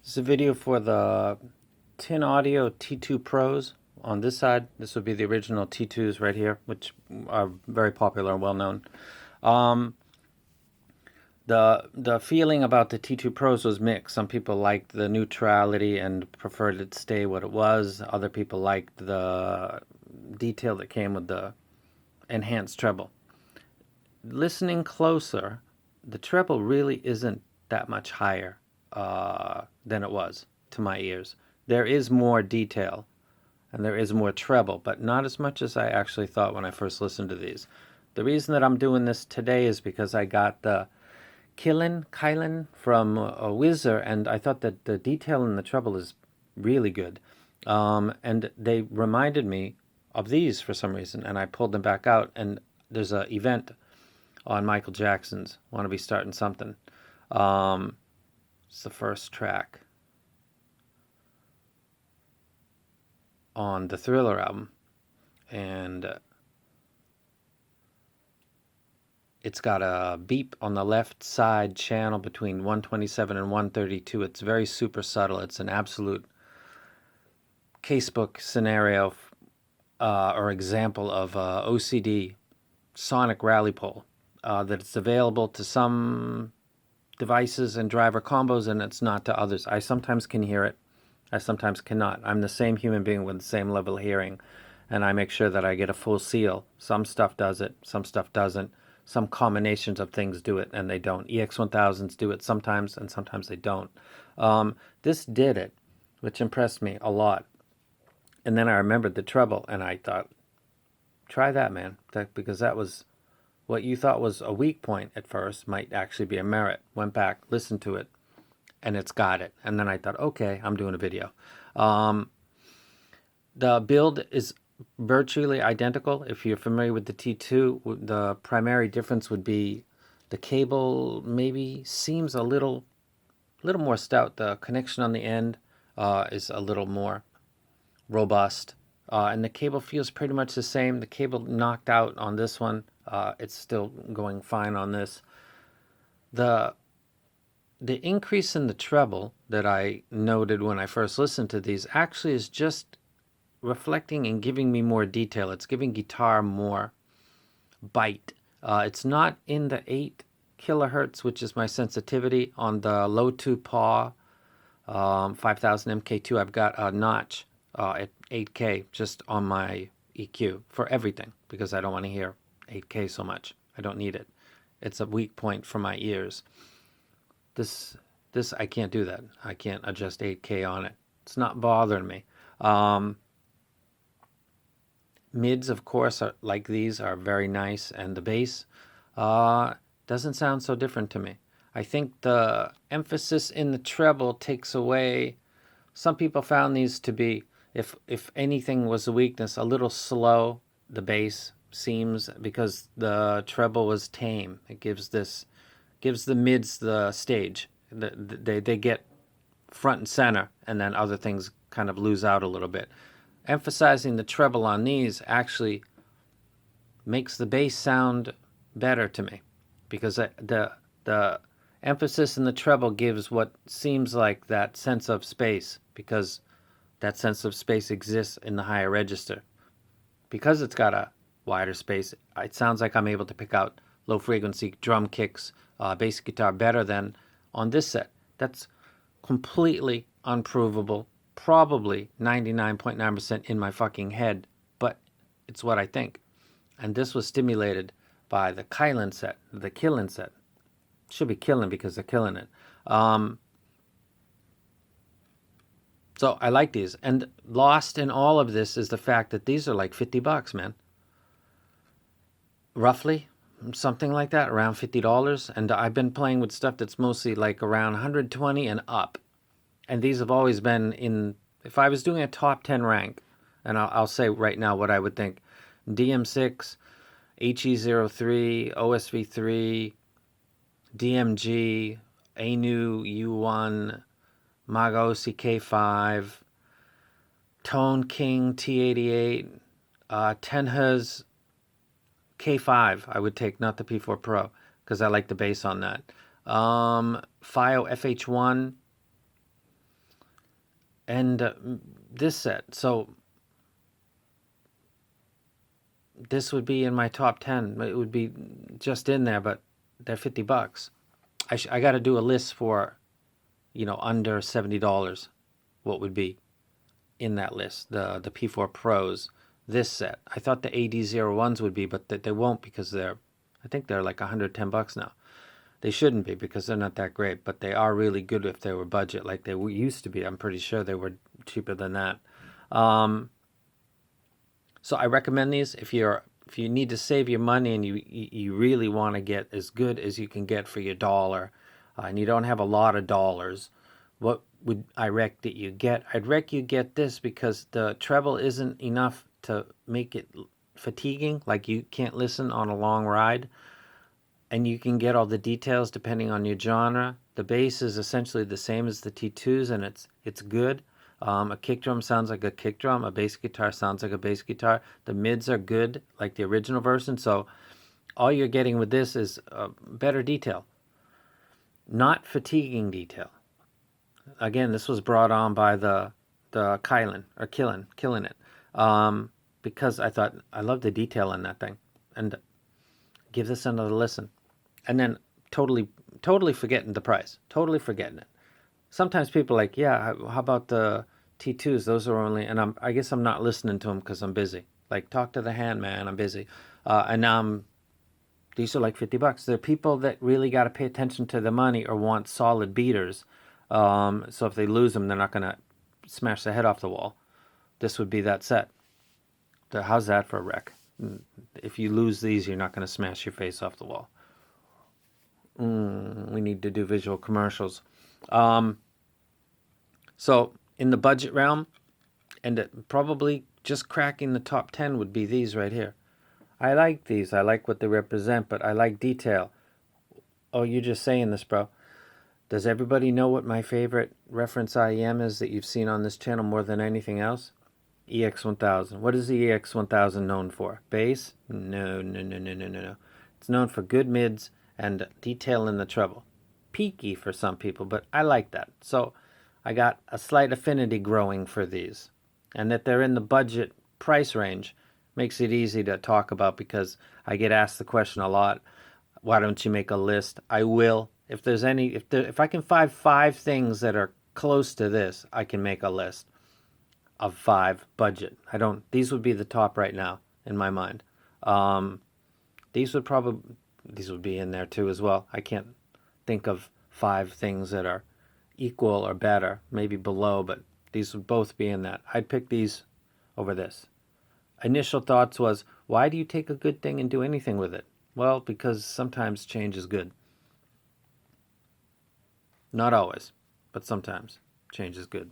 This is a video for the Tin Audio T2 Pros. On this side, this would be the original T2s right here, which are very popular and well known. Um, the feeling about the T2 Pros was mixed. Some people liked the neutrality and preferred it stay what it was. Other people liked the detail that came with the enhanced treble. Listening closer, the treble really isn't that much higher than it was to my ears. There is more detail and there is more treble, but not as much as I actually thought when I first listened to these. The reason that I'm doing this today is because I got the Kylan from Whizzer, and I thought that the detail in the treble is really good. And they reminded me of these for some reason, and I pulled them back out, and there's an event on Michael Jackson's "Want to Be Starting Something." It's the first track on the Thriller album, and it's got a beep on the left side channel between 127 and 132. It's very super subtle. It's an absolute casebook scenario or example of OCD sonic rally pole that it's available to some devices and driver combos, and it's not to others. I sometimes can hear it. I sometimes cannot. I'm the same human being with the same level of hearing, and I make sure that I get a full seal. Some stuff does it, some stuff doesn't. Some combinations of things do it, and they don't. EX1000s do it sometimes, and sometimes they don't. This did it, which impressed me a lot. And then I remembered the treble, and I thought, try that, man. Because that was what you thought was a weak point at first might actually be a merit. Went back, listened to it, and it's got it. And then I thought, okay, I'm doing a video. The build is virtually identical. If you're familiar with the T2, the primary difference would be the cable maybe seems a little more stout. The connection on the end is a little more robust. And the cable feels pretty much the same. The cable knocked out on this one. It's still going fine on this. The increase in the treble that I noted when I first listened to these actually is just reflecting and giving me more detail. It's giving guitar more bite. It's not in the 8 kilohertz, which is my sensitivity. On the low 2 paw 5000 MK2, I've got a notch at 8K just on my EQ for everything because I don't want to hear 8K so much. I don't need it. It's a weak point for my ears. This I can't do that. I can't adjust 8K on it. It's not bothering me. Mids, of course, are, like these, are very nice, and the bass doesn't sound so different to me. I think the emphasis in the treble takes away. Some people found these to be, if anything was a weakness, a little slow. The bass seems because the treble was tame. It gives the mids the stage. They get front and center, and then other things kind of lose out a little bit. Emphasizing the treble on these actually makes the bass sound better to me because the emphasis in the treble gives what seems like that sense of space because that sense of space exists in the higher register. Because it's got a wider space, it sounds like I'm able to pick out low frequency drum kicks, bass guitar better than on this set. That's completely unprovable, probably 99.9% in my fucking head, but it's what I think. And this was stimulated by the Kylan set, the Killin set. Should be killing because they're killing it. So I like these. And lost in all of this is the fact that these are like $50, man. Roughly, something like that, around $50. And I've been playing with stuff that's mostly like around 120 and up. And these have always been in, if I was doing a top 10 rank, and I'll say right now what I would think: DM6, HE03, OSV3, DMG, ANU U1, Mago CK5, Tone King T88, Tenha's K5 I would take, not the P4 Pro, because I like the bass on that. FIO FH1, and this set. So this would be in my top 10. It would be just in there, but they're $50. I got to do a list for, under $70. What would be in that list? The P4 Pros, this set. I thought the AD01s would be, but they won't because I think they're like $110 now. They shouldn't be because they're not that great, but they are really good if they were budget like they used to be. I'm pretty sure they were cheaper than that. So I recommend these if you need to save your money and you really want to get as good as you can get for your dollar, and you don't have a lot of dollars. What would I rec that you get? I'd rec you get this because the treble isn't enough to make it fatiguing. Like you can't listen on a long ride, and you can get all the details depending on your genre. The bass is essentially the same as the T2s, and it's good. A kick drum sounds like a kick drum. A bass guitar sounds like a bass guitar. The mids are good, like the original version. So all you're getting with this is better detail, not fatiguing detail. Again, this was brought on by the Kylan or killing it, because I thought I love the detail in that thing, and give this another listen, and then totally forgetting the price, totally forgetting it. Sometimes people are like, yeah, how about the T2s? Those are only, and I guess I'm not listening to them because I'm busy. Like, talk to the hand, man. I'm busy. And these are like $50. There are people that really got to pay attention to the money or want solid beaters. So if they lose them, they're not going to smash their head off the wall. This would be that set. How's that for a wreck? If you lose these, you're not going to smash your face off the wall. We need to do visual commercials. So in the budget realm, and probably just cracking the top 10 would be these right here. I like these. I like what they represent, but I like detail. Oh, you're just saying this, bro. Does everybody know what my favorite reference IEM is that you've seen on this channel more than anything else? EX1000. What is the EX1000 known for? Bass? No. It's known for good mids and detail in the treble. Peaky for some people, but I like that. So I got a slight affinity growing for these. And that they're in the budget price range makes it easy to talk about because I get asked the question a lot. Why don't you make a list? I will. If I can find 5 things that are close to this, I can make a list of 5 budget. These would be the top right now in my mind. These would be in there too as well. I can't think of 5 things that are equal or better, maybe below, but these would both be in that. I'd pick these over this. Initial thoughts was, why do you take a good thing and do anything with it? Well, because sometimes change is good. Not always, but sometimes change is good.